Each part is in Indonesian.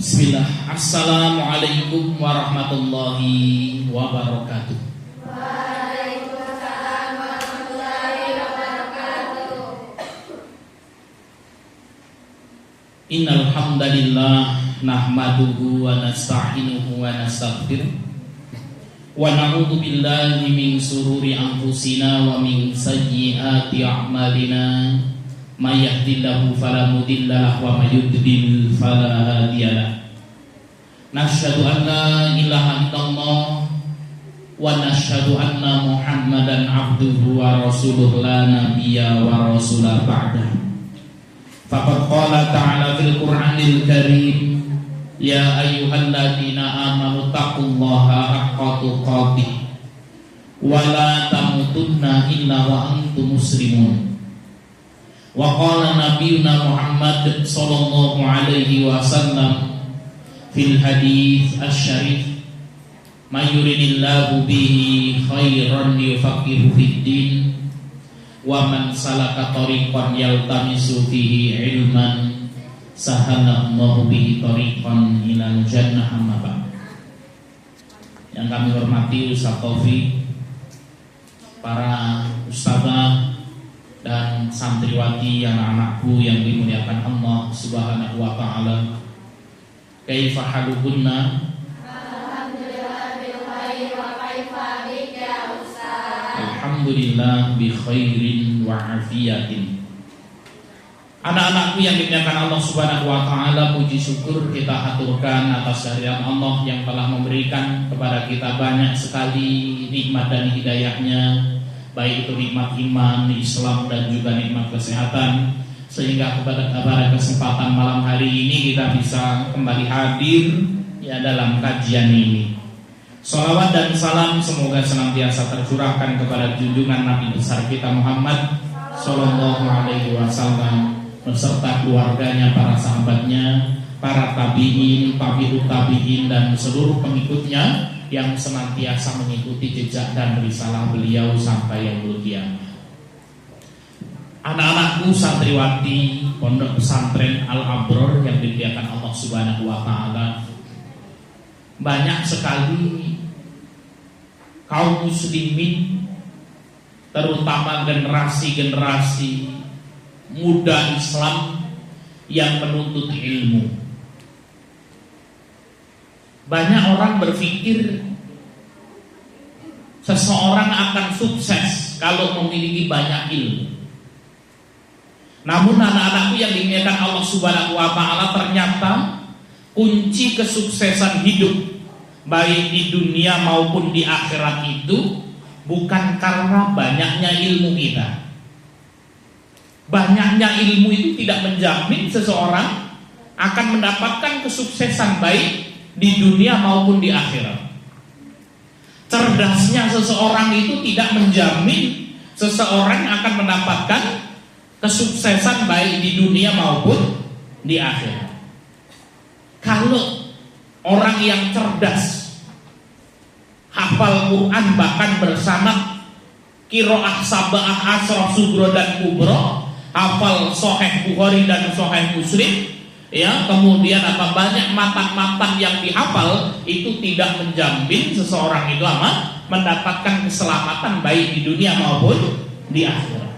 Bismillah. Assalamualaikum warahmatullahi wabarakatuh. Waalaikumsalam warahmatullahi wabarakatuh. Innal hamdalillah nahmaduhu wa nasta'inuhu wa nastaghfiruh wa na'udzu billahi min sururi anfusina wa min sayyiati a'malina. May yahdihillahu fala mudilla lahu wa may yudlil fala hadiyalah. Nasyhadu an la ilaha illallah wa nasyhadu anna Muhammadan abduhu wa rasuluhu la nabiyya wa rasula ba'da. Faqad qala ta'ala fil Qur'anil Karim, ya ayyuhalladzina amanu taqullaha haqqa tuqatih wa la tamutunna illa wa antum muslimun. Wa qala nabiyuna Muhammad sallallahu alaihi wasallam fil hadits asy-syarif, may yuridillahu bihi khairan yufaqihu fid din wa man salaka tariqan yaltamisu fihi ilman sahalallahu bihi tariqan ilal jannah. Amma ba'd. Yang kami hormati Ustaz Taufik, para ustazah dan santriwati, anak-anakku yang dimuliakan Allah Subhanahu wa taala. Kaifa halukunna? Alhamdulillah bil khair wa kaifa bika Ustaz? Alhamdulillah bi khairin wa afiyatin. Anak-anakku yang dimuliakan Allah Subhanahu wa taala, puji syukur kita aturkan atas syariat Allah yang telah memberikan kepada kita banyak sekali nikmat dan hidayahnya, baik itu nikmat iman, Islam, dan juga nikmat kesehatan, sehingga pada kesempatan malam hari ini kita bisa kembali hadir ya dalam kajian ini. Shalawat dan salam semoga senantiasa tercurahkan kepada junjungan Nabi besar kita Muhammad Sallallahu Alaihi Wasallam beserta keluarganya, para sahabatnya, para tabi'in, tabi'ut tabi'in, dan seluruh pengikutnya yang senantiasa mengikuti jejak dan risalah beliau sampai yaumul qiyamah. Anak-anakku santriwati Pondok Pesantren Al-Abror yang dimuliakan Allah Subhanahu wa taala, banyak sekali kaum muslimin, terutama generasi-generasi muda Islam yang menuntut ilmu. Banyak orang berpikir seseorang akan sukses kalau memiliki banyak ilmu. Namun anak-anakku yang dimuliakan Allah Subhanahu wa taala, ternyata kunci kesuksesan hidup baik di dunia maupun di akhirat itu bukan karena banyaknya ilmu kita. Banyaknya ilmu itu tidak menjamin seseorang akan mendapatkan kesuksesan baik di dunia maupun di akhirat. Cerdasnya seseorang itu tidak menjamin seseorang akan mendapatkan kesuksesan baik di dunia maupun di akhirat. Kalau orang yang cerdas, hafal Quran bahkan bersama qiraah sab'ah asrah sugro dan kubro, hafal Sahih Bukhari dan Sahih Muslim, ya, kemudian banyak matan-matan yang dihafal, itu tidak menjamin seseorang itu mendapatkan keselamatan baik di dunia maupun di akhirat.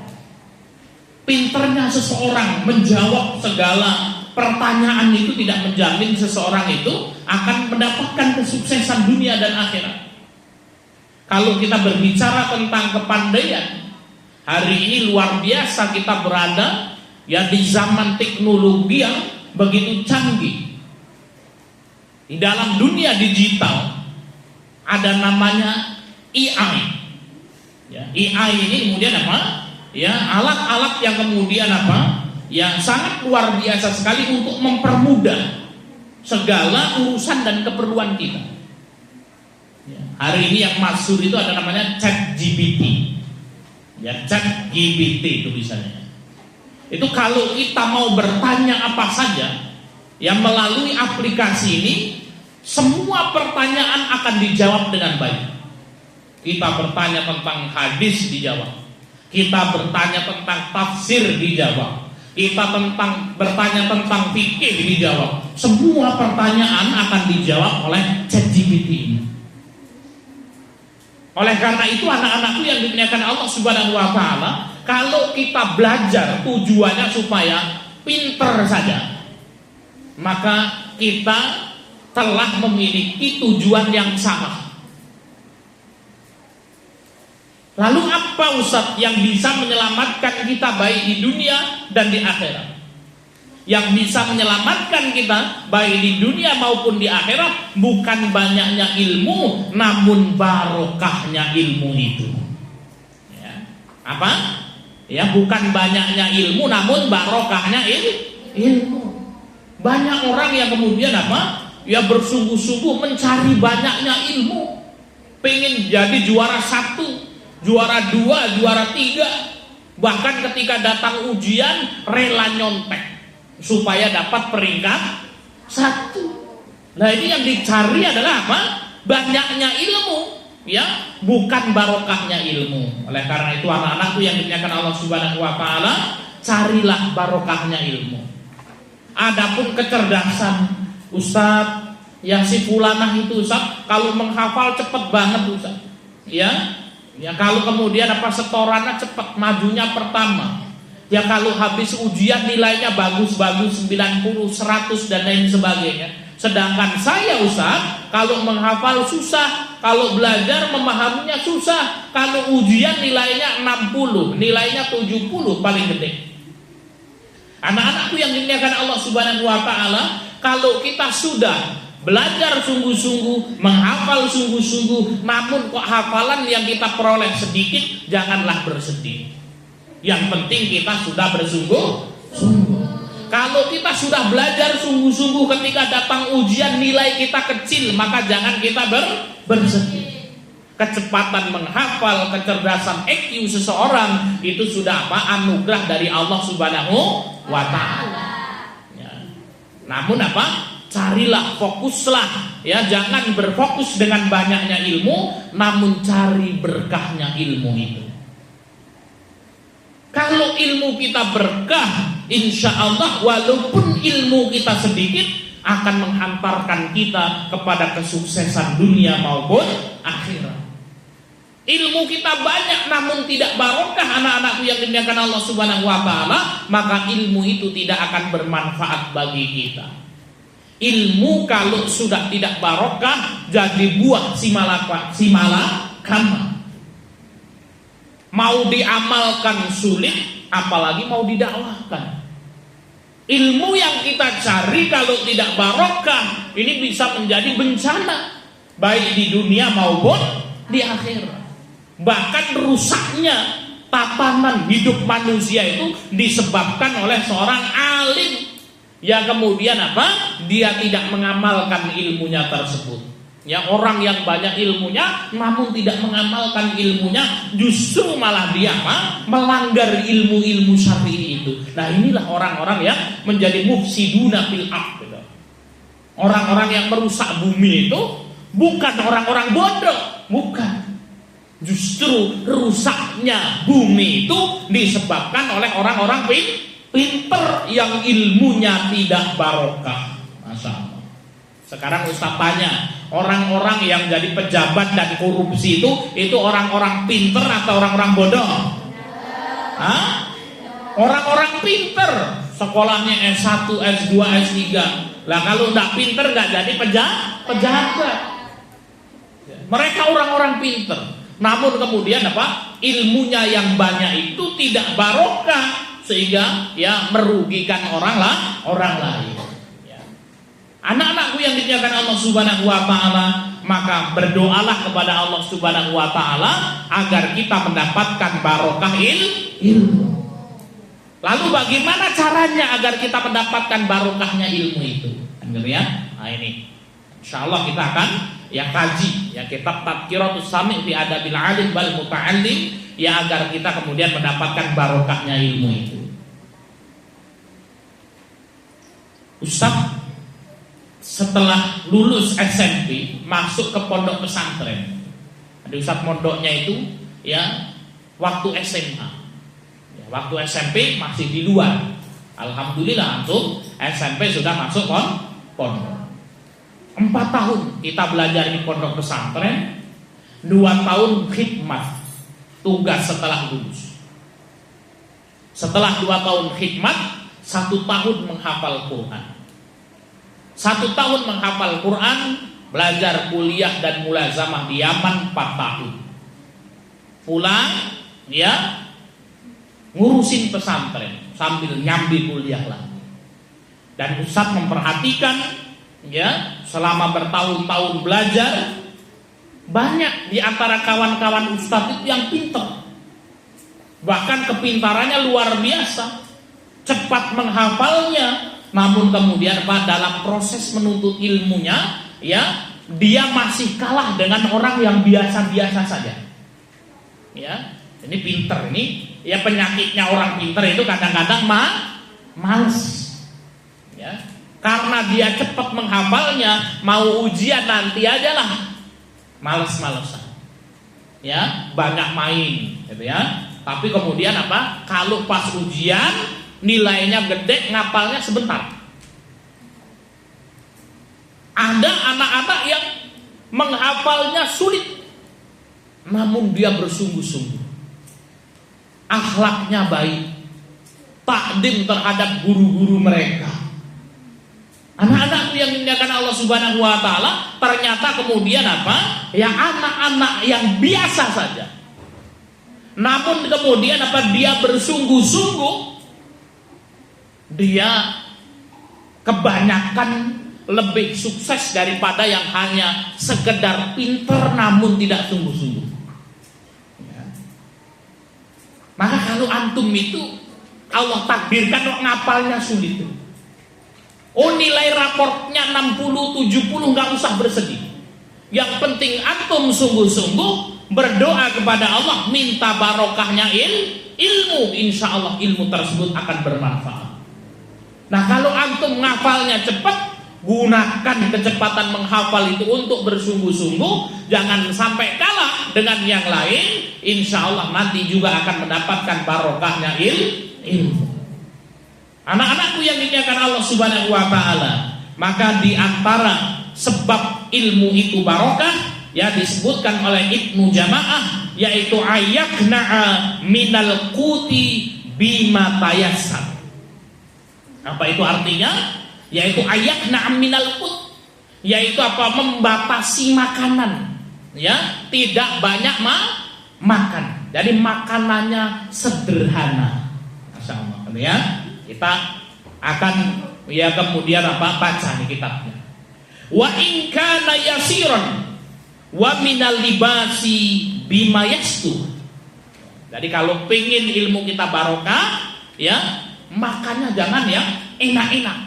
Pinternya seseorang menjawab segala pertanyaan itu tidak menjamin seseorang itu akan mendapatkan kesuksesan dunia dan akhirat. Kalau kita berbicara tentang kepandaian, hari ini luar biasa kita berada ya di zaman teknologi yang begitu canggih. Di dalam dunia digital ada namanya AI. Ya, AI ini kemudian apa? Ya, alat-alat yang kemudian apa? Yang sangat luar biasa sekali untuk mempermudah segala urusan dan keperluan kita. Ya, hari ini yang masyhur itu ada namanya ChatGPT. Ya, ChatGPT itu misalnya. Itu kalau kita mau bertanya apa saja yang melalui aplikasi ini, semua pertanyaan akan dijawab dengan baik. Kita bertanya tentang hadis, dijawab. Kita bertanya tentang tafsir, dijawab. kita bertanya tentang fikih dijawab. Semua pertanyaan akan dijawab oleh ChatGPT ini. Oleh karena itu anak-anakku yang dimuliakan Allah Subhanahu wa taala, kalau kita belajar tujuannya supaya pinter saja, maka kita telah memiliki tujuan yang sama. Lalu apa Ustaz yang bisa menyelamatkan kita baik di dunia dan di akhirat? Yang bisa menyelamatkan kita baik di dunia maupun di akhirat bukan banyaknya ilmu, namun barokahnya ilmu itu. Ya. Apa? Ya, bukan banyaknya ilmu, namun barokahnya ilmu. Banyak orang yang kemudian apa? Ya bersungguh-sungguh mencari banyaknya ilmu, pengen jadi juara 1, juara 2, juara 3, bahkan ketika datang ujian rela nyontek supaya dapat peringkat 1. Nah ini yang dicari adalah apa? Banyaknya ilmu, ya, bukan barokahnya ilmu. Oleh karena itu anak-anakku yang dimuliakan Allah Subhanahu wa taala, carilah barokahnya ilmu. Adapun kecerdasan, Ustaz, yang si fulanah itu Ustaz, kalau menghafal cepet banget Ustaz, ya kalau kemudian apa setorannya cepet, majunya pertama, ya kalau habis ujian nilainya bagus-bagus 90, 100 dan lain sebagainya. Sedangkan saya Ustaz, kalau menghafal susah, kalau belajar memahaminya susah, kalau ujian nilainya 60, nilainya 70 paling gede. Anak-anakku yang dimuliakan Allah Subhanahu wa taala, kalau kita sudah belajar sungguh-sungguh, menghafal sungguh-sungguh, namun kok hafalan yang kita peroleh sedikit, janganlah bersedih. Yang penting kita sudah bersungguh-sungguh. Kalau kita sudah belajar sungguh-sungguh, ketika datang ujian nilai kita kecil, maka jangan kita bersedih. Kecepatan menghafal, kecerdasan IQ seseorang itu sudah apa? Anugerah dari Allah Subhanahu wa taala. Ya. Namun apa? Carilah, fokuslah, ya, jangan berfokus dengan banyaknya ilmu, namun cari berkahnya ilmu itu. Kalau ilmu kita berkah, insya Allah walaupun ilmu kita sedikit akan menghantarkan kita kepada kesuksesan dunia maupun akhirat. Ilmu kita banyak namun tidak barokah anak-anakku yang dimuliakan Allah Subhanahu wa taala, maka ilmu itu tidak akan bermanfaat bagi kita. Ilmu kalau sudah tidak barokah jadi buah simalakama. Mau diamalkan sulit, apalagi mau didakwahkan. Ilmu yang kita cari kalau tidak barokah, ini bisa menjadi bencana baik di dunia maupun di akhirat. Bahkan rusaknya tatanan hidup manusia itu disebabkan oleh seorang alim yang kemudian apa? Dia tidak mengamalkan ilmunya tersebut. Ya, orang yang banyak ilmunya namun tidak mengamalkan ilmunya, justru malah dia apa? Melanggar ilmu-ilmu syar'i itu. Nah, inilah orang-orang yang menjadi mufsiduna fil ardh. Orang-orang yang merusak bumi itu bukan orang-orang bodoh, bukan. Justru rusaknya bumi itu disebabkan oleh orang-orang pinter yang ilmunya tidak barokah. Masya Allah. Sekarang Ustaz tanya, orang-orang yang jadi pejabat dan korupsi itu orang-orang pinter atau orang-orang bodoh? Hah? Orang-orang pinter, sekolahnya S1, S2, S3. Lah kalau enggak pinter enggak jadi pejabat. Mereka orang-orang pinter. Namun kemudian apa? Ilmunya yang banyak itu tidak barokah sehingga ya merugikan orang lain. Ya. Anak-anakku yang dimuliakan Allah Subhanahu wa taala, maka berdoalah kepada Allah Subhanahu wa taala agar kita mendapatkan barokah ilmu. Lalu bagaimana caranya agar kita mendapatkan barokahnya ilmu itu? Lihat, nah ini. Insyaallah kita akan ya kaji ya kitab Tadhkiratus Sami' fi Adabil Alim wal Muta'allim, ya agar kita kemudian mendapatkan barokahnya ilmu itu. Ustaz setelah lulus SMP masuk ke pondok pesantren. Ada Ustaz mondoknya itu ya waktu SMA. Ya, waktu SMP masih di luar. Alhamdulillah antum SMP sudah masuk pondok. 4 tahun kita belajar di pondok pesantren, 2 tahun khidmat tugas setelah lulus. Setelah 2 tahun khidmat, 1 tahun menghafal Quran. 1 tahun menghafal Quran, belajar kuliah dan mulazamah di Yaman 4 tahun. Pulang, ya ngurusin pesantren sambil nyambi kuliah lagi. Dan Ustadz memperhatikan, ya selama bertahun-tahun belajar, banyak di antara kawan-kawan Ustadz itu yang pintar. Bahkan kepintarannya luar biasa, cepat menghafalnya. Namun kemudian dalam proses menuntut ilmunya, ya dia masih kalah dengan orang yang biasa-biasa saja. Ya, ini pinter ini. Ya penyakitnya orang pinter itu kadang-kadang males. Ya, karena dia cepat menghafalnya, mau ujian nanti aja lah, males-malesan. Ya, banyak main, gitu ya. Tapi kemudian apa? Kalau pas ujian nilainya gede, ngapalnya sebentar. Ada anak-anak yang menghafalnya sulit, namun dia bersungguh-sungguh. Akhlaknya baik, takdim terhadap guru-guru mereka. Anak-anakku yang dimuliakan Allah Subhanahu wa taala, ternyata kemudian apa? Ya anak-anak yang biasa saja. Namun kemudian apa? Dia bersungguh-sungguh. Dia kebanyakan lebih sukses daripada yang hanya sekedar pinter namun tidak sungguh-sungguh. Ya. Maka kalau antum itu Allah takdirkan ngapalnya sulit. Oh nilai raportnya 60, 70 nggak usah bersedih. Yang penting antum sungguh-sungguh berdoa kepada Allah, minta barokahnya ilmu, insya Allah ilmu tersebut akan bermanfaat. Nah kalau antum ngafalnya cepat, gunakan kecepatan menghafal itu untuk bersungguh-sungguh, jangan sampai kalah dengan yang lain. Insya Allah nanti juga akan mendapatkan barokahnya ilmu. Anak-anakku yang dimuliakan Allah Subhanahu wa taala, maka di antara sebab ilmu itu barokah, ya disebutkan oleh Ibnu Jamaah, yaitu ayakna'a minal quti bima tayassar. Apa itu artinya? Yaitu ayakna'a minal qut, yaitu apa? Membatasi makanan, ya tidak banyak makan. Jadi makanannya sederhana. Masya Allah, ya. Kita akan ya kemudian apa? Baca di kitabnya. Wa in kana yasiran wa minal libasi bima yastu. Jadi kalau pengen ilmu kita barokah, ya makannya jangan yang enak-enak,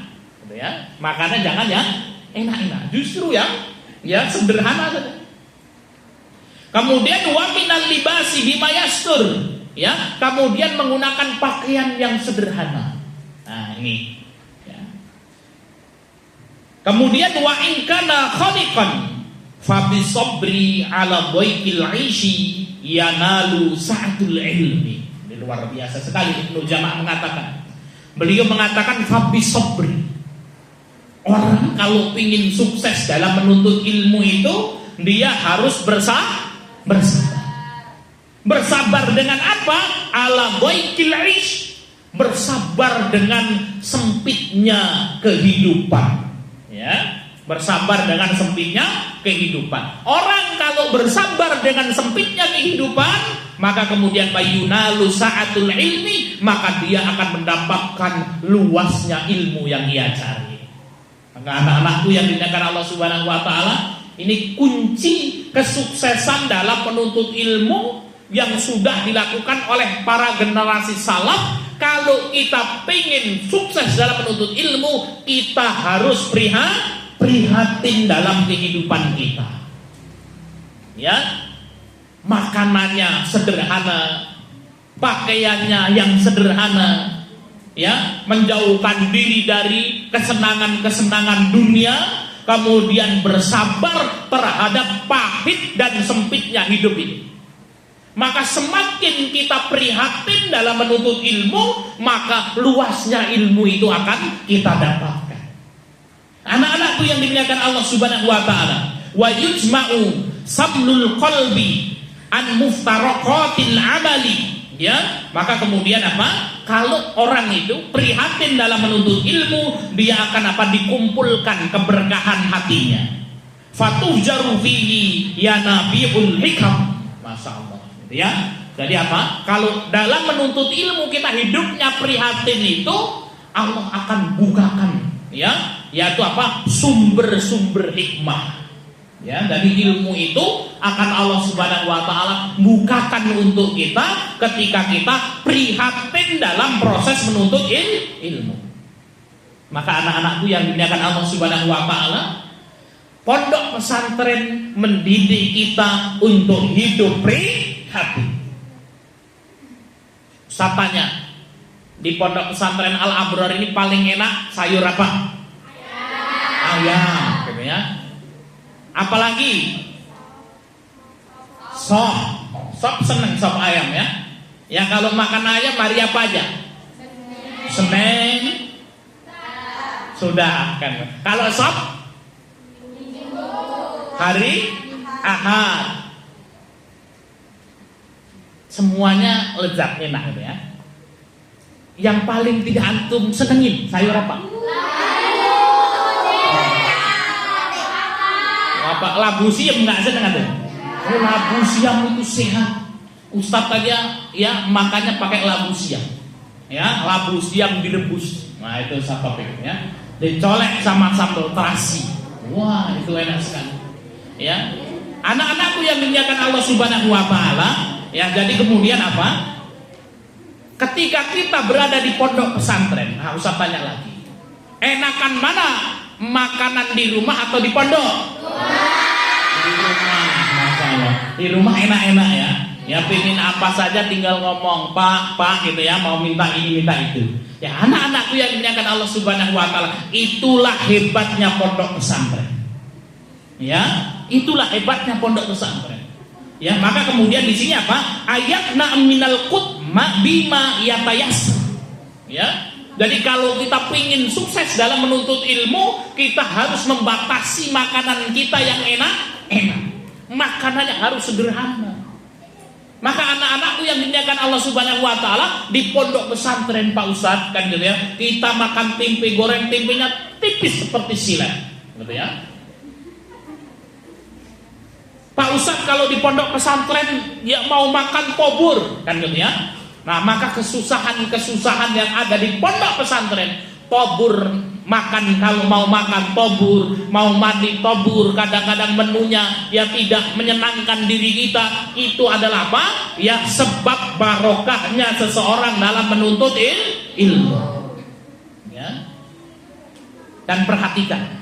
gitu ya. Makannya jangan yang enak-enak, justru yang ya sederhana saja. Kemudian wa minal libasi bima yastur, ya kemudian menggunakan pakaian yang sederhana. Nah ini, ya. Kemudian wa in kana khaliqan fabi sabri ala dhaikil aishi yanalu sa'atul ilmi. Ini luar biasa sekali Ibnu Jamaah mengatakan. Beliau mengatakan fabi sabri. Orang kalau ingin sukses dalam menuntut ilmu itu, dia harus bersabar. Bersabar dengan apa? Ala dhaikil aishi. Bersabar dengan sempitnya kehidupan, ya bersabar dengan sempitnya kehidupan. Orang kalau bersabar dengan sempitnya kehidupan, maka kemudian bayunalu sa'atul ilmi, maka dia akan mendapatkan luasnya ilmu yang ia cari. Maka anak-anakku yang dimuliakan Allah Subhanahu wa taala, ini kunci kesuksesan dalam menuntut ilmu yang sudah dilakukan oleh para generasi salaf. Kalau kita pengen sukses dalam menuntut ilmu, kita harus prihatin dalam kehidupan kita. Ya, makanannya sederhana, pakaiannya yang sederhana, ya, menjauhkan diri dari kesenangan-kesenangan dunia, kemudian bersabar terhadap pahit dan sempitnya hidup ini. Maka semakin kita prihatin dalam menuntut ilmu, maka luasnya ilmu itu akan kita dapatkan. Anak-anakku yang dimuliakan Allah Subhanahu wa taala, wa yujma'u samlul qalbi an muftaraqatil amali. Ya, maka kemudian apa? Kalau orang itu prihatin dalam menuntut ilmu, dia akan apa? Dikumpulkan keberkahan hatinya. Fatuhjaru fihi ya nabiul hikam. Masya Allah. Ya, jadi apa? Kalau dalam menuntut ilmu kita hidupnya prihatin itu, Allah akan bukakan, ya, yaitu apa? Sumber-sumber hikmah. Ya, dari ilmu itu akan Allah Subhanahu wa taala bukakan untuk kita ketika kita prihatin dalam proses menuntut ilmu. Maka anak-anakku yang dimuliakan Allah Subhanahu wa taala, pondok pesantren mendidik kita untuk hidup prihatin. Ustaz tanya, di pondok pesantren Al Abrar ini paling enak sayur apa? Ayam, gitu ya. Apalagi sop seneng sop ayam ya. Ya kalau makan ayam hari apa aja? Senin. Sudah kan. Kalau sop hari Ahad. Semuanya lezat enak gitu ya. Yang paling tidak antum senengin sayur apa? Apa labu siam nggak seneng ada? Oh, labu siam itu sehat. Ustadz aja ya makannya pakai labu siam. Ya, labu siam direbus. Nah, itu satu ya. Dicolek sama sambal terasi. Wah, itu enak sekali. Ya. Anak-anakku yang dimuliakan Allah Subhanahu wa taala, ya, jadi kemudian apa? Ketika kita berada di pondok pesantren, nah Ustaz tanya lagi. Enakan mana? Makanan di rumah atau di pondok? Di rumah, Masya Allah. Di rumah enak-enak ya. Ya pingin apa saja tinggal ngomong, Pak gitu ya, mau minta ini minta itu. Ya anak-anakku yang dimuliakan Allah Subhanahu wa taala, itulah hebatnya pondok pesantren. Ya, itulah hebatnya pondok pesantren. Ya, maka kemudian di sini apa? Ayatna minal qutma bima yatayas. Ya. Jadi kalau kita ingin sukses dalam menuntut ilmu, kita harus membatasi makanan kita yang enak. Makanannya harus sederhana. Maka anak-anakku yang dimuliakan Allah Subhanahu wa taala, di pondok pesantren Pak Ustadz kan gitu ya, kita makan tempe goreng, tempenya tipis seperti silet, gitu ya. Pak Ustadz kalau di pondok pesantren ya mau makan tobur kan gitu ya. Nah maka kesusahan yang ada di pondok pesantren, tobur makan, kalau mau makan tobur, mau mandi tobur, kadang-kadang menunya ya tidak menyenangkan diri kita. Itu adalah apa? Ya sebab barokahnya seseorang dalam menuntut ilmu. Ya. Dan perhatikan,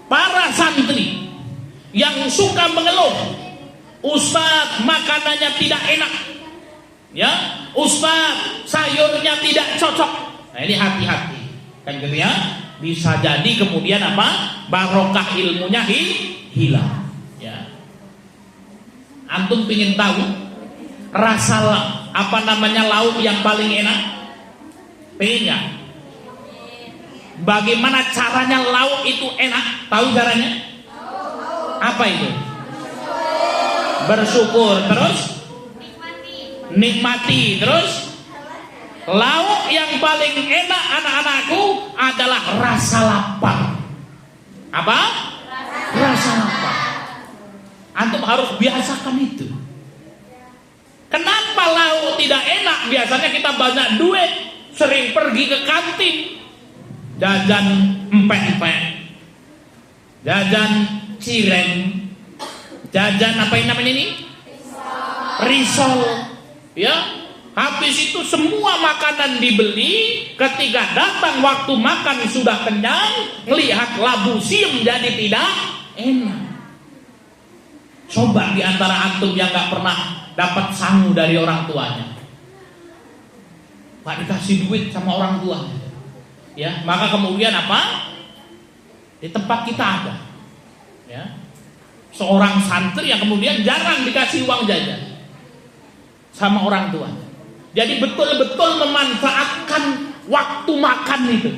para santri yang suka mengeluh, Ustadz makanannya tidak enak, ya Ustadz sayurnya tidak cocok. Nah ini hati-hati kan gitu ya, bisa jadi kemudian apa? Barokah ilmunya hilang. Ya. Antum ingin tahu rasa apa namanya lauk yang paling enak? Pengen nggak? Bagaimana caranya lauk itu enak? Tahu caranya? Apa itu? Bersyukur, terus nikmati, terus lauk yang paling enak anak-anakku adalah rasa lapar. Apa? Rasa lapar. Antum harus biasakan itu. Kenapa lauk tidak enak? Biasanya kita banyak duit, sering pergi ke kantin, jajan empek-empek, jajan cireng, jajan apa yang namanya ini? Risol, ya. Habis itu semua makanan dibeli, ketika datang waktu makan sudah kenyang, melihat labu siam jadi tidak enak. Coba di antara antum yang gak pernah dapat sangu dari orang tuanya, gak dikasih duit sama orang tua, ya, maka kemudian apa? Di tempat kita ada, ya, seorang santri yang kemudian jarang dikasih uang jajan. sama orang tua. Jadi betul-betul memanfaatkan waktu makan itu.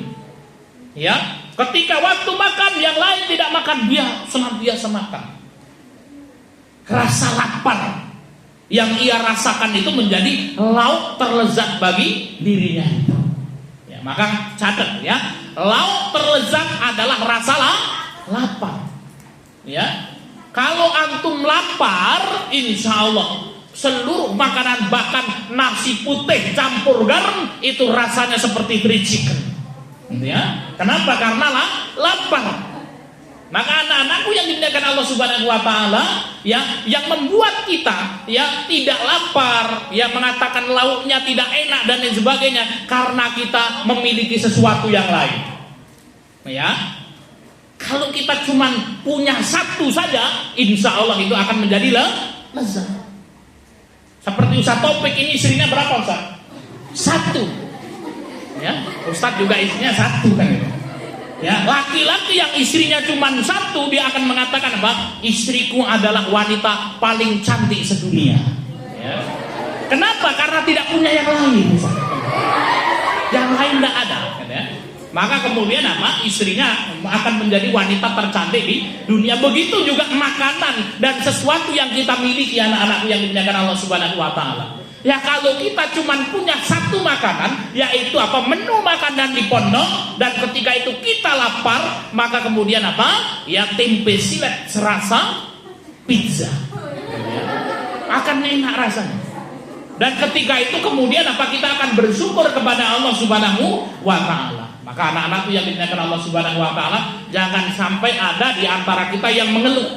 Ya, ketika waktu makan yang lain tidak makan, dia senantiasa makan. Rasa lapar yang ia rasakan itu menjadi lauk terlezat bagi dirinya itu. Ya, maka catat ya, lauk terlezat adalah rasa lapar. Ya, kalau antum lapar, insya Allah seluruh makanan, bahkan nasi putih campur garam, itu rasanya seperti fried chicken. Ya, kenapa? Karena lapar. Maka anak-anakku yang dimuliakan Allah Subhanahu wa taala, ya, yang membuat kita ya tidak lapar, ya mengatakan lauknya tidak enak dan lain sebagainya, karena kita memiliki sesuatu yang lain. Ya. Kalau kita cuma punya satu saja, insya Allah itu akan menjadi lezat. Seperti Ustaz Taufik ini, istrinya berapa Ustaz? Satu. Ya, Ustaz juga istrinya satu kan. Ya, laki-laki yang istrinya cuma satu, dia akan mengatakan apa? Istriku adalah wanita paling cantik sedunia. Ya. Kenapa? Karena tidak punya yang lain. Ustaz. Yang lain tidak ada. Ya. Maka kemudian apa? Istrinya akan menjadi wanita tercantik di dunia. Begitu juga makanan dan sesuatu yang kita miliki, anak-anak yang dimuliakan Allah Subhanahu wa taala. Ya, kalau kita cuma punya satu makanan, yaitu apa? Menu makanan di pondok, dan ketika itu kita lapar, maka kemudian apa? Ya, tempe silet serasa pizza. Akan enak rasanya. Dan ketika itu kemudian apa? Kita akan bersyukur kepada Allah Subhanahu wa taala. Maka anak-anakku yang dimuliakan Allah Subhanahu wa taala, jangan sampai ada di antara kita yang mengeluh,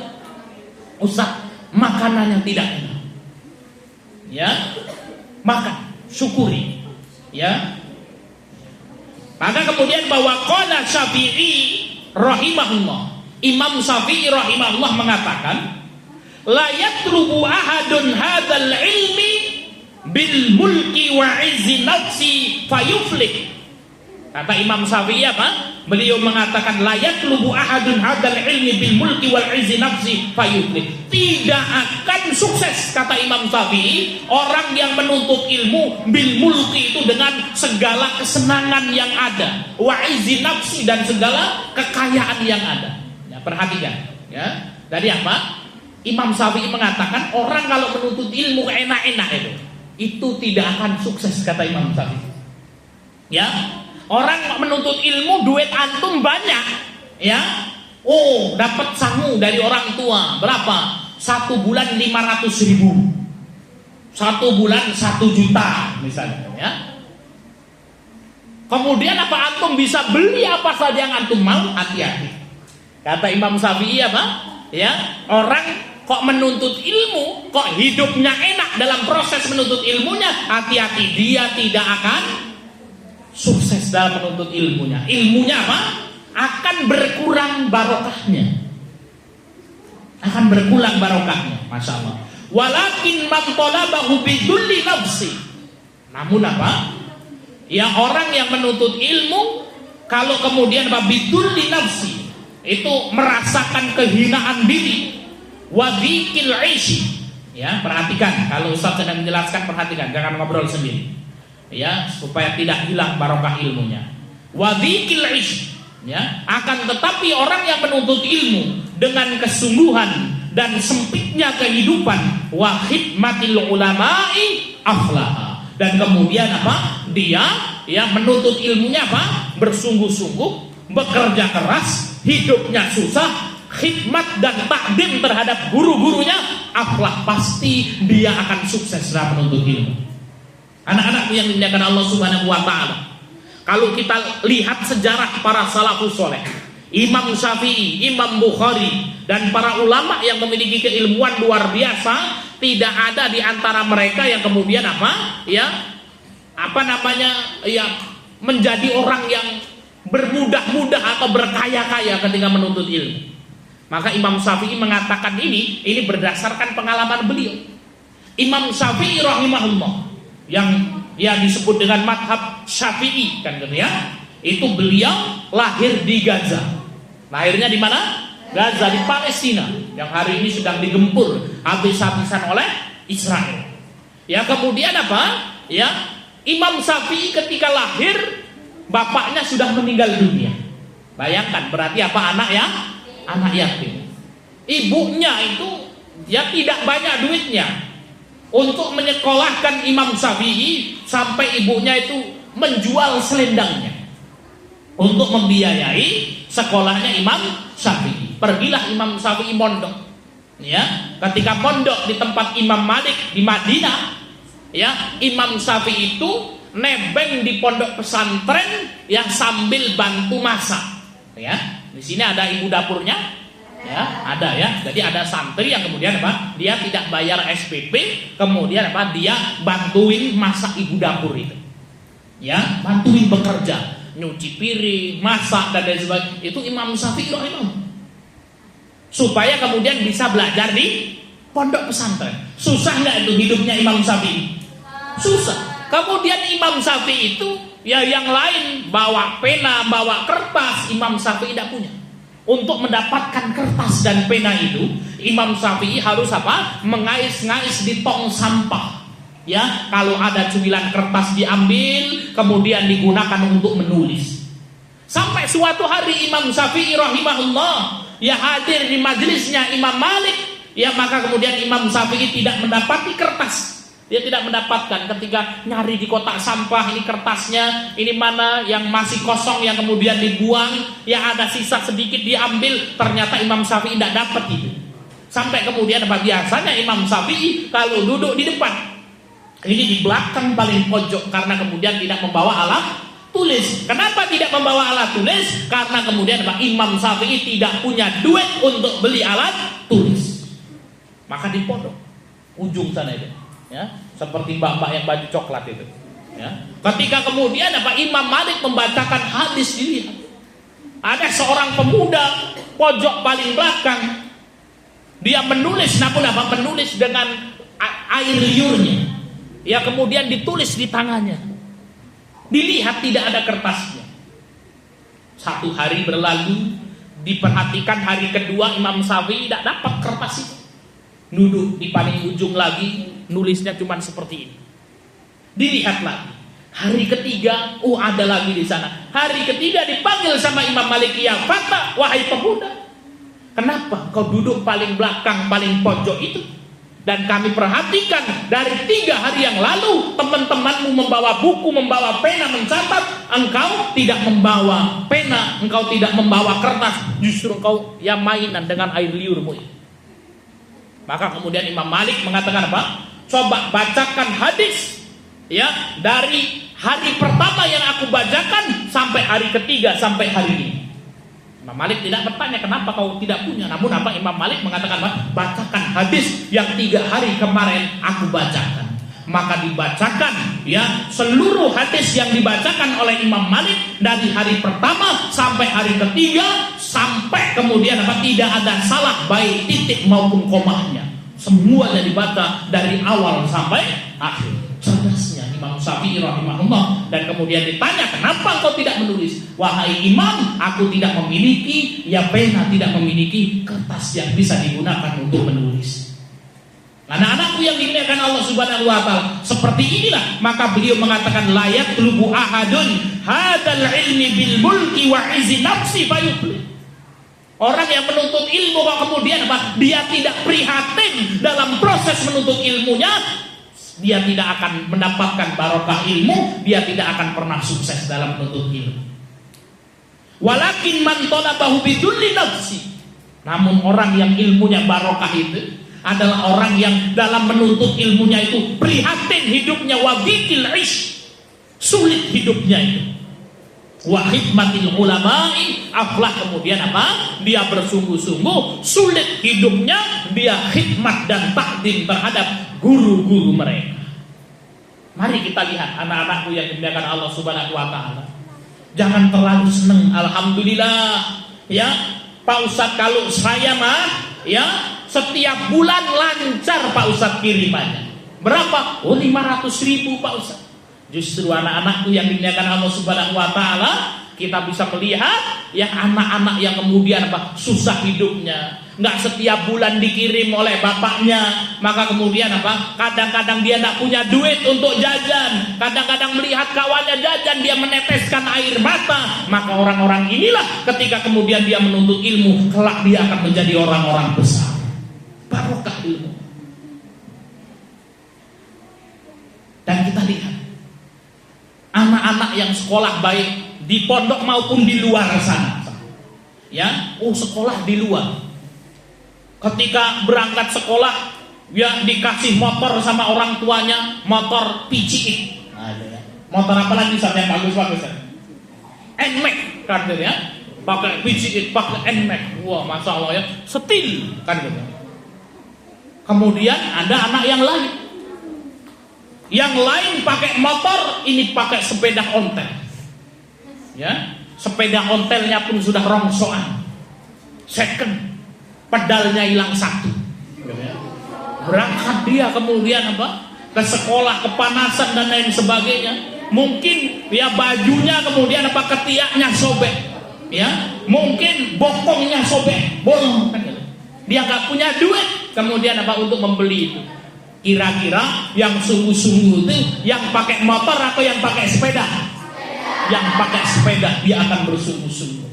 Ustaz, makanannya tidak enak. Ya, makan, syukuri. Ya. Maka kemudian bahwa qala Syafi'i rahimahullah, Imam Syafi'i rahimahullah mengatakan, la yatlubu ahadun hadzal ilmi bil mulki wa izzi nafsi fayuflih. Kata Imam Syafi'i apa? Beliau mengatakan la yatlubu ahadun hadzal ilmi bil mulki wal izzi nafsi fayuflih. Tidak akan sukses, kata Imam Syafi'i, orang yang menuntut ilmu bil mulki itu dengan segala kesenangan yang ada, wa izzi nafsi dan segala kekayaan yang ada. Ya, perhatikan, ya. Dari apa? Imam Syafi'i mengatakan orang kalau menuntut ilmu enak-enak itu tidak akan sukses, kata Imam Syafi'i. Ya. Orang menuntut ilmu, duit antum banyak, ya. Oh, dapat sangu dari orang tua berapa? 1 bulan 500.000, 1 bulan 1 juta misalnya, ya. Kemudian apa antum bisa beli apa saja yang antum mau? Hati-hati. Kata Imam Syafi'i apa? Ya, orang kok menuntut ilmu, kok hidupnya enak dalam proses menuntut ilmunya, hati-hati, dia tidak akan sukses dalam menuntut ilmunya. Ilmunya apa? Akan berkurang barokahnya. Akan berkurang barokahnya. Masya Allah. Walakin man talabahu bidulli nafsi. Namun apa? Ya, orang yang menuntut ilmu, kalau kemudian apa? Bidulli nafsi, itu merasakan kehinaan diri. Wadikil ishi. Ya, perhatikan. Kalau Ustaz sedang menjelaskan, perhatikan. Jangan ngobrol sendiri. Ya, supaya tidak hilang barokah ilmunya. Wadikil ish, ya, akan tetapi orang yang menuntut ilmu dengan kesungguhan dan sempitnya kehidupan, wa khidmatil ulama'i aflaha, dan kemudian apa? Dia ya menuntut ilmunya apa? Bersungguh-sungguh, bekerja keras, hidupnya susah, khidmat dan takdim terhadap guru-gurunya, aflah, pasti dia akan sukses dalam menuntut ilmu. Anak-anakku yang dimuliakan Allah Subhanahu wa taala, kalau kita lihat sejarah para salafus saleh, Imam Syafi'i, Imam Bukhari, dan para ulama yang memiliki keilmuan luar biasa, tidak ada di antara mereka yang kemudian apa? Ya, apa namanya? Ya, menjadi orang yang bermudah-mudah atau berkaya-kaya ketika menuntut ilmu. Maka Imam Syafi'i mengatakan ini berdasarkan pengalaman beliau. Imam Syafi'i rahimahullah, yang ya disebut dengan madhab Syafi'i kan gitu ya, itu beliau lahir di Gaza. Lahirnya di mana? Gaza, di Palestina, yang hari ini sedang digempur habis-habisan oleh Israel. Ya, kemudian apa? Ya, Imam Syafi'i ketika lahir bapaknya sudah meninggal dunia. Bayangkan, berarti apa? Anak ya? Anak yatim. Ibunya itu ya tidak banyak duitnya untuk menyekolahkan Imam Syafi'i, sampai ibunya itu menjual selendangnya untuk membiayai sekolahnya Imam Syafi'i. Pergilah Imam Syafi'i mondok. Ya, ketika mondok di tempat Imam Malik di Madinah, ya, Imam Syafi'i itu nebeng di pondok pesantren ya sambil bantu masak. Ya, di sini ada ibu dapurnya. Ya, ada ya. Jadi ada santri yang kemudian apa? Dia tidak bayar SPP, kemudian apa? Dia bantuin masak ibu dapur itu. Ya, bantuin bekerja, nyuci piring, masak dan lain sebagainya. Itu Imam Syafi'i rahimahullah. Supaya kemudian bisa belajar di pondok pesantren. Susah nggak itu hidupnya Imam Syafi'i? Susah. Kemudian Imam Syafi'i itu ya yang lain bawa pena, bawa kertas, Imam Syafi'i tidak punya. Untuk mendapatkan kertas dan pena itu, Imam Syafi'i harus apa? Mengais-ngais di tong sampah. Ya, kalau ada cuilan kertas diambil, kemudian digunakan untuk menulis. Sampai suatu hari Imam Syafi'i rahimahullah ya hadir di majelisnya Imam Malik, ya maka kemudian Imam Syafi'i tidak mendapati kertas. Dia tidak mendapatkan. Ketika nyari di kotak sampah, ini kertasnya, ini mana yang masih kosong yang kemudian dibuang, ya ada sisa sedikit diambil, ternyata Imam Syafi'i tidak dapat itu. Sampai kemudian apa biasanya Imam Syafi'i kalau duduk di depan, ini di belakang paling pojok, karena kemudian tidak membawa alat tulis. Kenapa tidak membawa alat tulis? Karena kemudian apa? Imam Syafi'i tidak punya duit untuk beli alat tulis. Maka di pondok ujung sana itu, ya, seperti mbak-mbak yang baju coklat itu. Ya. Ketika kemudian apa? Imam Malik membacakan hadis, dilihat ada seorang pemuda pojok paling belakang, dia menulis, namun apa? Menulis dengan air liurnya. Ya, kemudian ditulis di tangannya. Dilihat tidak ada kertasnya. Satu hari berlalu, diperhatikan hari kedua Imam Syafi'i tidak dapat kertas itu. Duduk di paling ujung lagi, nulisnya cuma seperti ini. Dilihat lagi. Hari ketiga, ada lagi di sana. Hari ketiga dipanggil sama Imam Malik, ya fata, wahai pemuda, kenapa kau duduk paling belakang, paling pojok itu? Dan kami perhatikan dari 3 hari yang lalu teman-temanmu membawa buku, membawa pena mencatat, engkau tidak membawa pena, engkau tidak membawa kertas, justru engkau yang mainan dengan air liurmu. Maka kemudian Imam Malik mengatakan apa? Coba bacakan hadis, ya, dari hari pertama yang aku bacakan sampai hari ketiga, sampai hari ini. Imam Malik tidak bertanya kenapa kau tidak punya, namun apa? Imam Malik mengatakan apa? Bacakan hadis yang 3 hari kemarin aku bacakan. Maka dibacakan ya seluruh hadis yang dibacakan oleh Imam Malik dari hari pertama sampai hari ketiga, sampai kemudian apa? Tidak ada salah baik titik maupun komanya. Semuanya dibaca dari awal sampai akhir. Cerdasnya Imam Syafi'i rahimahullah. Dan kemudian ditanya, kenapa kau tidak menulis? Wahai Imam, aku tidak memiliki pena, tidak memiliki kertas yang bisa digunakan untuk menulis. Anak-anakku yang dimuliakan Allah Subhanahu wa taala, seperti inilah maka beliau mengatakan layak lubu ahadun hadal ilmi bil mulki wa izi nafsi fayuflih. Orang yang menuntut ilmu kok kemudian apa? Dia tidak prihatin dalam proses menuntut ilmunya, dia tidak akan mendapatkan barokah ilmu, dia tidak akan pernah sukses dalam menuntut ilmu. Walakin man talabahu bidulli nafsi. Namun orang yang ilmunya barokah itu adalah orang yang dalam menuntut ilmunya itu prihatin hidupnya, wabikil ish, sulit hidupnya itu. Wa hikmatil ulama'i aflah, kemudian apa? Dia bersungguh-sungguh, sulit hidupnya, dia khidmat dan takdim terhadap guru-guru mereka. Mari kita lihat anak-anakku yang dimuliakan Allah Subhanahu wa taala. Jangan terlalu senang, alhamdulillah. Ya, Pak Ustadz, kalau saya mah ya setiap bulan lancar Pak Ustadz kirimannya. Berapa? 500.000 Pak Ustadz. Justru anak-anakku yang dimuliakan Allah Subhanahu wa taala, Kita bisa melihat yang anak-anak yang kemudian susah hidupnya, nggak setiap bulan dikirim oleh bapaknya, maka kemudian kadang-kadang dia nggak punya duit untuk jajan, kadang-kadang melihat kawannya jajan dia meneteskan air mata, maka orang-orang inilah ketika kemudian dia menuntut ilmu, kelak dia akan menjadi orang-orang besar. Barokah ilmu. Dan kita lihat anak-anak yang sekolah baik di pondok maupun di luar sana, ya, sekolah di luar. Ketika berangkat sekolah, ya dikasih motor sama orang tuanya, motor PCX. Motor apa lagi yang bagus-bagus? NMAX kan gitu ya. Pakai PCX, pakai NMAX. Wah, masya Allah ya, setil kan gitu. Kemudian ada anak yang lain. Yang lain pakai motor, ini pakai sepeda ontel. Ya, sepeda ontelnya pun sudah rongsokan, second, pedalnya hilang satu. Berangkat dia kemudian ke sekolah, kepanasan dan lain sebagainya. Mungkin ya bajunya kemudian ketiaknya sobek, ya, mungkin bokongnya sobek, bolong kan. Dia nggak punya duit kemudian untuk membeli itu. Kira-kira yang sungguh-sungguh itu yang pakai motor atau yang pakai sepeda? Yang pakai sepeda dia akan bersungguh-sungguh.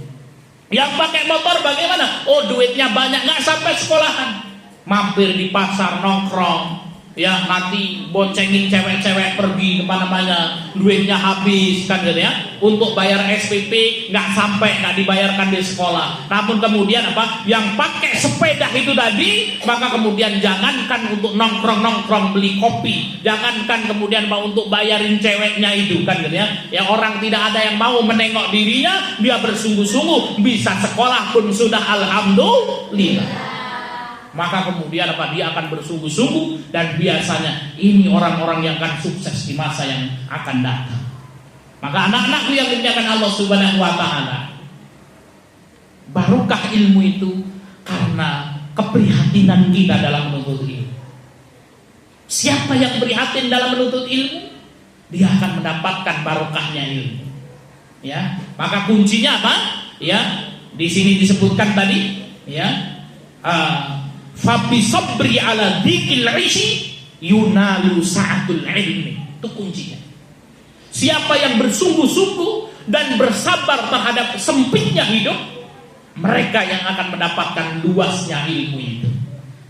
Yang pakai motor bagaimana? Duitnya banyak, nggak sampai sekolahan, mampir di pasar nongkrong, ya nanti boncengin cewek-cewek pergi kemana-mana, duitnya habis kan gitu ya. Untuk bayar SPP nggak sampai, nggak dibayarkan di sekolah. Namun kemudian yang pakai sepeda itu tadi, maka kemudian jangankan untuk nongkrong beli kopi, jangankan kemudian untuk bayarin ceweknya itu kan gitu ya. Yang orang tidak ada yang mau menengok dirinya, dia bersungguh-sungguh bisa sekolah pun sudah alhamdulillah. Maka kemudian dia akan bersungguh-sungguh, dan biasanya ini orang-orang yang akan sukses di masa yang akan datang. Maka anak-anakku yang dimuliakan Allah Subhanahu wa taala, barokah ilmu itu karena keprihatinan kita dalam menuntut ilmu. Siapa yang prihatin dalam menuntut ilmu, dia akan mendapatkan barokahnya ilmu. Ya, maka kuncinya apa? Ya, di sini disebutkan tadi, ya, fabi sabri ala dzikil ishi yunalu sa'atul ilmi. Itu kuncinya. Siapa yang bersungguh-sungguh dan bersabar terhadap sempitnya hidup, mereka yang akan mendapatkan luasnya ilmu itu.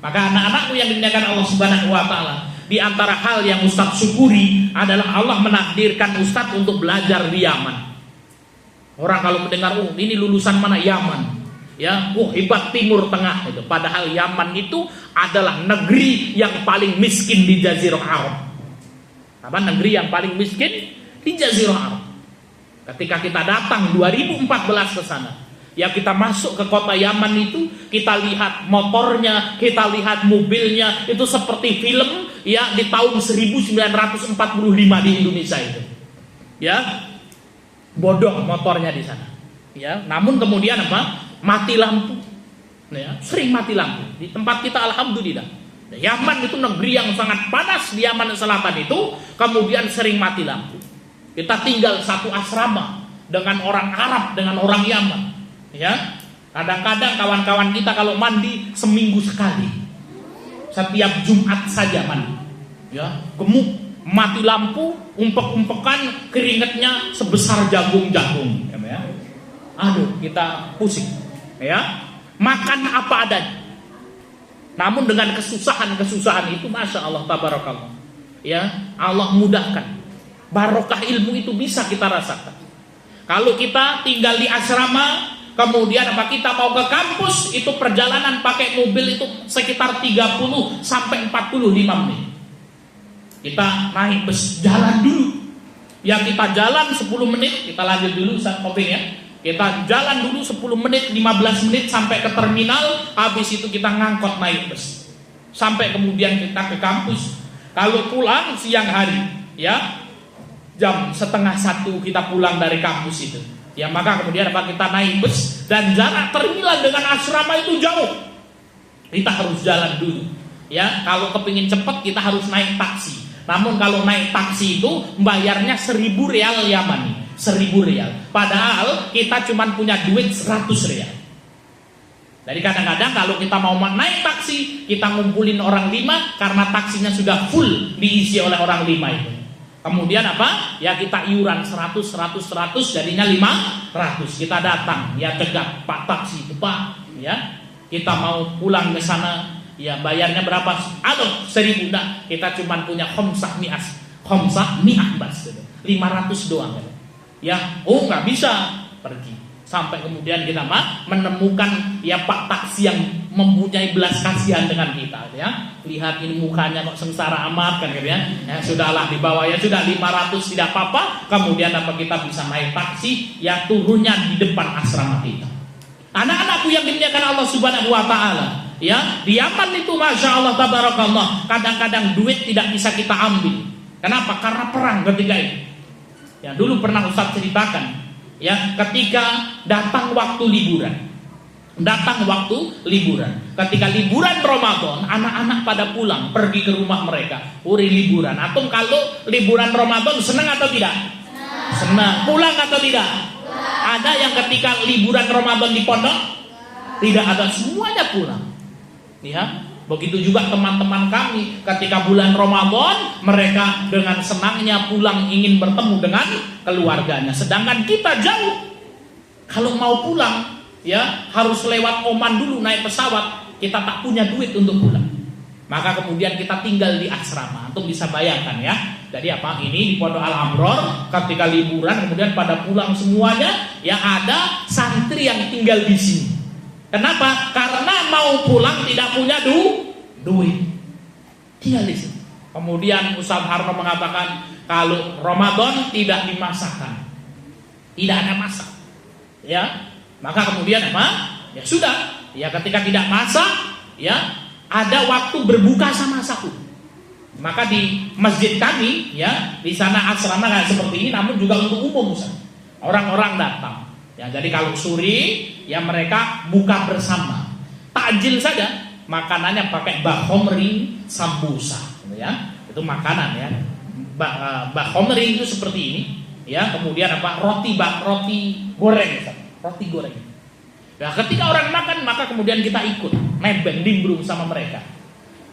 Maka anak-anakku yang dimuliakan Allah Subhanahu wa taala, di antara hal yang Ustaz syukuri adalah Allah menakdirkan Ustaz untuk belajar di Yaman. Orang kalau mendengar, ini lulusan mana? Yaman. Ya, hebat Timur Tengah itu. Padahal Yaman itu adalah negeri yang paling miskin di Jazirah Arab. Negeri yang paling miskin di Jazirah Arab. Ketika kita datang 2014 ke sana, ya kita masuk ke kota Yaman itu, kita lihat motornya, kita lihat mobilnya, itu seperti film ya di tahun 1945 di Indonesia itu. Ya, bodoh motornya di sana. Ya, namun kemudian mati lampu, ya, sering mati lampu. Di tempat kita alhamdulillah, Yaman itu negeri yang sangat panas. Di Yaman Selatan itu kemudian sering mati lampu. Kita tinggal satu asrama dengan orang Arab, dengan orang Yaman. Ya, kadang-kadang kawan-kawan kita kalau mandi seminggu sekali, setiap Jumat saja mandi. Ya, gemuk, mati lampu, umpek-umpekan, keringetnya sebesar jagung-jagung. Ya, aduh, kita pusing. Ya, makan apa adanya. Namun dengan kesusahan itu, masya Allah, tabarakallah. Ya, Allah mudahkan. Barokah ilmu itu bisa kita rasakan. Kalau kita tinggal di asrama, kemudian kita mau ke kampus, itu perjalanan pakai mobil itu sekitar 30 sampai 45 menit. Kita naik bus, jalan dulu. Ya, kita jalan 10 menit, kita lanjut dulu saat kopi ya. Kita jalan dulu 10 menit, 15 menit sampai ke terminal. Habis itu kita ngangkot naik bus sampai kemudian kita ke kampus. Kalau pulang siang hari, ya jam 12:30 kita pulang dari kampus itu. Ya, maka kemudian kita naik bus, dan jarak terminal dengan asrama itu jauh. Kita harus jalan dulu. Ya, kalau kepingin cepat kita harus naik taksi. Namun kalau naik taksi itu bayarnya 1.000 rial Yamani. 1.000 rial. Padahal kita cuma punya duit 100 rial. Jadi kadang-kadang kalau kita mau naik taksi, kita ngumpulin orang 5 karena taksinya sudah full diisi oleh orang 5 itu. Kemudian apa? Ya kita iuran 100 jadinya 500. Kita datang, ya cegat Pak taksi itu Pak, ya kita mau pulang ke sana, ya bayarnya berapa? Aduh 1.000 enggak, kita cuma punya khomsah mi'ah bas, 500 doang. Ya, oh nggak bisa, pergi. Sampai kemudian kita menemukan ya Pak taksi yang mempunyai belas kasihan dengan kita, ya. Lihat ini mukanya kok sengsara amat kan gitu ya. Ya sudahlah dibawa, ya sudah 500 tidak apa-apa. Kemudian apa kita bisa naik taksi yang turunnya di depan asrama kita. Anak-anakku yang dimuliakan Allah Subhanahu wa taala, ya, di Yaman itu Masya Allah tabarakallah, kadang-kadang duit tidak bisa kita ambil. Kenapa? Karena perang ketika itu. Ya, dulu pernah Ustaz ceritakan, ya, ketika datang waktu liburan. Ketika liburan Ramadan, anak-anak pada pulang, pergi ke rumah mereka. Liburan. Antum kalau liburan Ramadan senang atau tidak? Senang. Pulang atau tidak? Ada yang ketika liburan Ramadan di pondok? Tidak ada, semuanya pulang. Ya, begitu juga teman-teman kami ketika bulan Ramadan, mereka dengan senangnya pulang ingin bertemu dengan keluarganya. Sedangkan kita jauh. Kalau mau pulang, ya harus lewat Oman dulu naik pesawat. Kita tak punya duit untuk pulang. Maka kemudian kita tinggal di asrama. Antum bisa bayangkan ya. Jadi apa? Ini di Pondok Al-Abror ketika liburan kemudian pada pulang semuanya, ya ada santri yang tinggal di sini. Kenapa? Karena mau pulang tidak punya duit. Tinggal di sini. Kemudian Ustaz Harno mengatakan kalau Ramadan tidak dimasakkan. Tidak ada masak. Ya. Maka kemudian apa? Ya sudah. Ya ketika tidak masak, ya ada waktu berbuka sama sahur. Maka di masjid kami, ya di sana asrama kayak seperti ini, namun juga untuk umum, Ustaz. Orang-orang datang. Ya, jadi kalau suri, ya mereka buka bersama. Takjil saja, makanannya pakai bakhomri sambusa, gitu ya. Itu makanan ya. Bakhomri itu seperti ini, ya. Kemudian apa? Roti goreng, Ustaz. Roti goreng. Ya, ketika orang makan, maka kemudian kita ikut nebeng nimbrung sama mereka.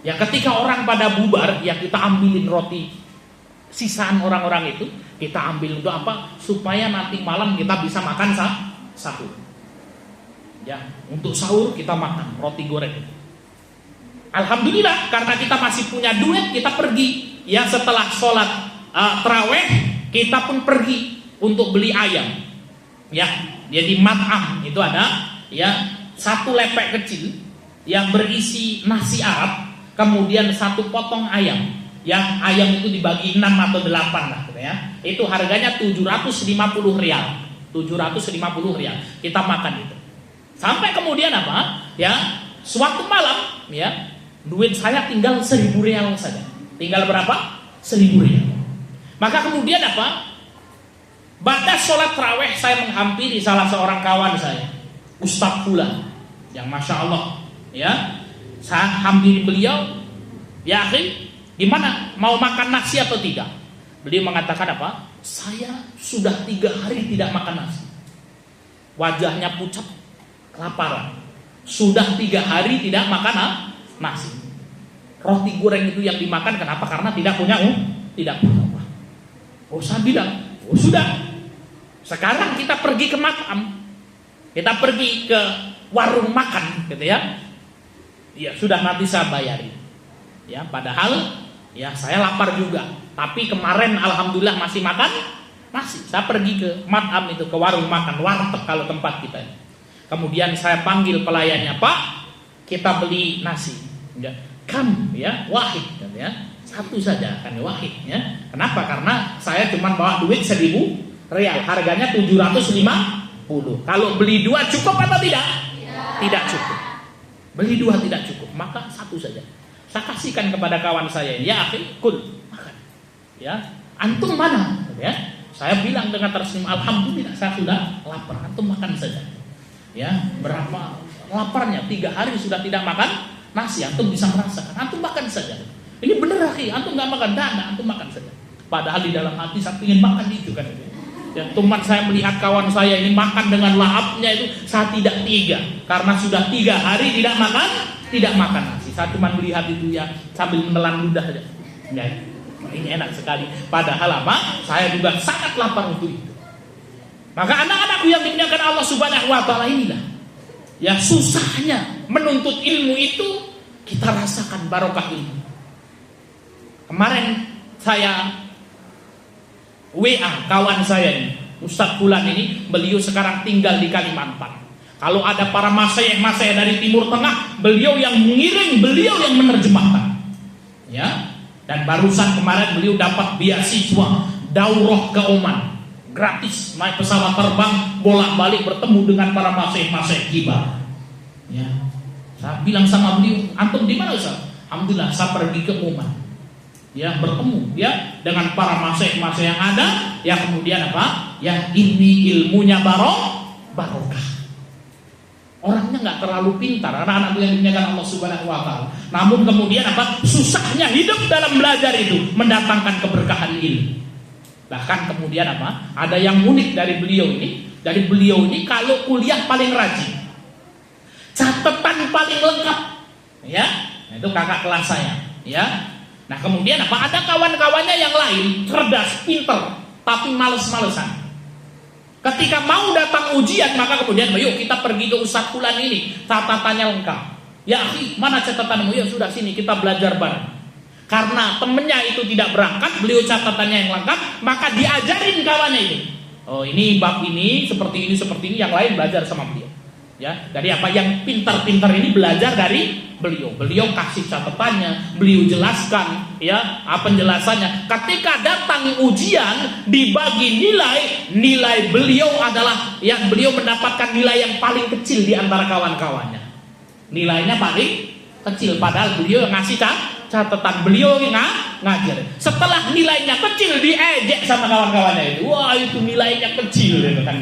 Ya ketika orang pada bubar, ya kita ambilin roti sisaan orang-orang itu, kita ambil untuk apa? Supaya nanti malam kita bisa makan sahur. Ya, untuk sahur kita makan roti goreng. Alhamdulillah karena kita masih punya duit, kita pergi. Ya setelah sholat taraweh, kita pun pergi untuk beli ayam. Ya, jadi mat'am itu ada ya satu lepek kecil yang berisi nasi Arab. Kemudian satu potong ayam, yang ayam itu dibagi 6 atau 8 lah, gitu ya. Itu harganya 750 rial. 750 rial. Kita makan itu. Sampai kemudian apa? Ya, suatu malam, ya, duit saya tinggal 1.000 rial saja. Tinggal berapa? 1.000 rial. Maka kemudian apa? Pada sholat tarawih saya menghampiri salah seorang kawan saya, Ustaz Fulan, yang Masya Allah, ya. Saya hampiri beliau, ya akhi, gimana? Mau makan nasi atau tidak? Beliau mengatakan apa? Saya sudah 3 hari tidak makan nasi. Wajahnya pucat, kelaparan. Sudah 3 hari tidak makan nasi. Roti goreng itu yang dimakan, kenapa? Karena tidak punya uang. Oh saya bilang, oh sudah. Sekarang kita pergi ke mat'am. Kita pergi ke warung makan, gitu ya. Ya sudah nanti saya bayarin. Ya padahal ya saya lapar juga. Tapi kemarin alhamdulillah masih makan nasi. Saya pergi ke mat'am itu, ke warung makan, warteg kalau tempat kita. Kemudian saya panggil pelayannya, Pak, kita beli nasi. Ya, ya wahid, ya satu saja kan wahid. Ya. Kenapa? Karena saya cuma bawa duit 1.000 rial. Harganya 750. Kalau beli 2 cukup atau tidak? Tidak cukup. Beli 2 tidak cukup, maka 1 saja. Saya kasihkan kepada kawan saya, ya akhi, kul, makan. Ya, antum mana? Ya, saya bilang dengan tersenyum, alhamdulillah saya sudah lapar, antum makan saja. Ya, berapa laparnya? 3 hari sudah tidak makan nasi, antum bisa merasakan, antum makan saja. Ini bener akhi, antum nggak makan, antum makan saja. Padahal di dalam hati saya ingin makan itu kan. Ya, teman saya melihat kawan saya ini makan dengan lahapnya itu, saya tidak tega karena sudah 3 hari tidak makan nasi. Saya cuma melihat itu ya sambil menelan ludah aja. Ya, ini enak sekali. Padahal apa? Saya juga sangat lapar untuk itu. Maka anak-anakku yang dimuliakan Allah Subhanahu wa taala inilah ya susahnya menuntut ilmu itu kita rasakan barokah ilmu. Kemarin saya WA kawan saya ini, Ustadz Fulan ini, beliau sekarang tinggal di Kalimantan. Kalau ada para masyayikh dari Timur Tengah, beliau yang mengiring, beliau yang menerjemahkan. Ya, dan barusan kemarin beliau dapat beasiswa daurah ke Oman, gratis, naik pesawat terbang bolak-balik bertemu dengan para masyayikh kibar. Ya, saya bilang sama beliau, antum di mana Ustaz? Alhamdulillah saya pergi ke Oman. Ya, bertemu ya dengan para masyayikh yang ada, ya kemudian apa? Ya ini ilmunya barokah. Orangnya nggak terlalu pintar, anak-anak yang dimuliakan Allah Subhanahu wa taala. Namun kemudian apa? Susahnya hidup dalam belajar itu mendatangkan keberkahan ilmu. Bahkan kemudian apa? Ada yang unik dari beliau ini. Dari beliau ini kalau kuliah paling rajin, catatan paling lengkap. Ya, itu kakak kelas saya. Ya. Nah kemudian apa? Ada kawan-kawannya yang lain cerdas, pinter, tapi males-malesan. Ketika mau datang ujian maka kemudian, yuk kita pergi ke Ustadz Fulan ini, catatannya lengkap. Ya akhi, mana catatanmu? Ya sudah sini kita belajar bareng. Karena temennya itu tidak berangkat, beliau catatannya yang lengkap, maka diajarin kawannya itu. Oh ini bab ini, seperti ini, yang lain belajar sama beliau. Ya, jadi apa yang pintar-pintar ini belajar dari beliau. Beliau kasih catatannya, beliau jelaskan ya penjelasannya. Ketika datang ujian dibagi nilai beliau adalah yang beliau mendapatkan nilai yang paling kecil di antara kawan-kawannya. Nilainya paling kecil padahal beliau yang ngasih catatan, beliau yang ngajar. Setelah nilainya kecil diejek sama kawan-kawannya itu. Wah, itu nilainya kecil itu kan.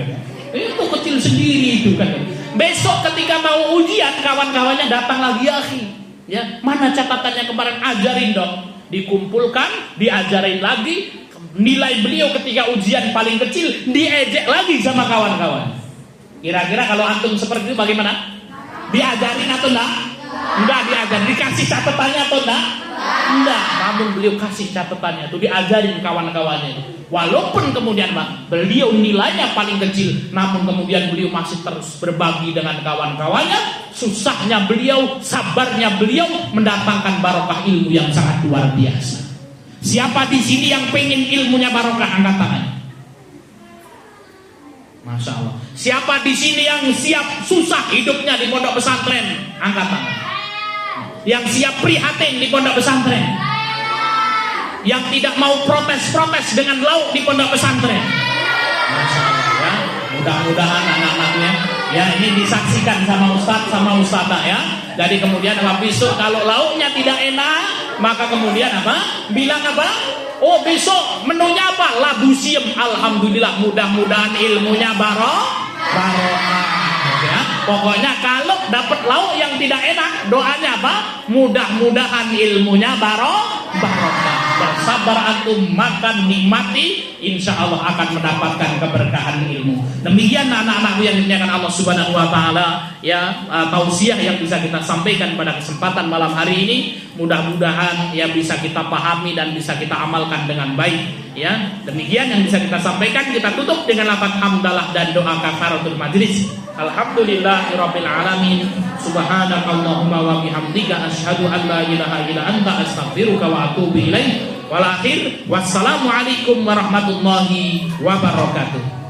Itu kecil sendiri itu kan. Besok ketika mau ujian kawan-kawannya datang lagi, ya akhi, ya mana catatannya kemarin, ajarin dong. Dikumpulkan, diajarin lagi. Nilai beliau ketika ujian paling kecil diejek lagi sama kawan-kawan. Kira-kira kalau antum seperti itu bagaimana? Diajarin atau enggak? Enggak diajarin. Dikasih catatannya atau enggak? Enggak. Namun beliau kasih catatannya itu, diajarin kawan-kawannya itu. Walaupun kemudian beliau nilainya paling kecil, namun kemudian beliau masih terus berbagi dengan kawan-kawannya. Susahnya beliau, sabarnya beliau mendatangkan barokah ilmu yang sangat luar biasa. Siapa di sini yang pengen ilmunya barokah, angkat tangan. Masya Allah. Siapa di sini yang siap susah hidupnya di pondok pesantren, angkat tangan. Yang siap prihatin di pondok pesantren, yang tidak mau protes-protes dengan lauk di pondok pesantren. Masya Allah ya. Mudah-mudahan anak-anaknya ya ini disaksikan sama Ustadz sama Ustadzah ya. Jadi kemudian apa, besok kalau lauknya tidak enak, maka kemudian apa? Bilang apa? Oh besok menunya apa? Labu siem. Alhamdulillah, mudah-mudahan ilmunya barokah. Ya, pokoknya kalau dapat lauk yang tidak enak, doanya apa? Mudah-mudahan ilmunya barokah. Bersabar antum makan nikmati, insya Allah akan mendapatkan keberkahan ilmu. Demikian anak-anakku yang dimuliakan Allah Subhanahu wa taala ya, tausiah yang bisa kita sampaikan pada kesempatan malam hari ini. Mudah-mudahan ya bisa kita pahami dan bisa kita amalkan dengan baik. Ya, demikian yang bisa kita sampaikan. Kita tutup dengan lafaz hamdalah dan doa kafaratul majlis. Alhamdulillahirabbil alamin. Subhanakallahumma wa bihamdika asyhadu an la ilaha illa anta astaghfiruka wa atubu ilaik. Wal akhir wassalamu alaikum warahmatullahi wabarakatuh.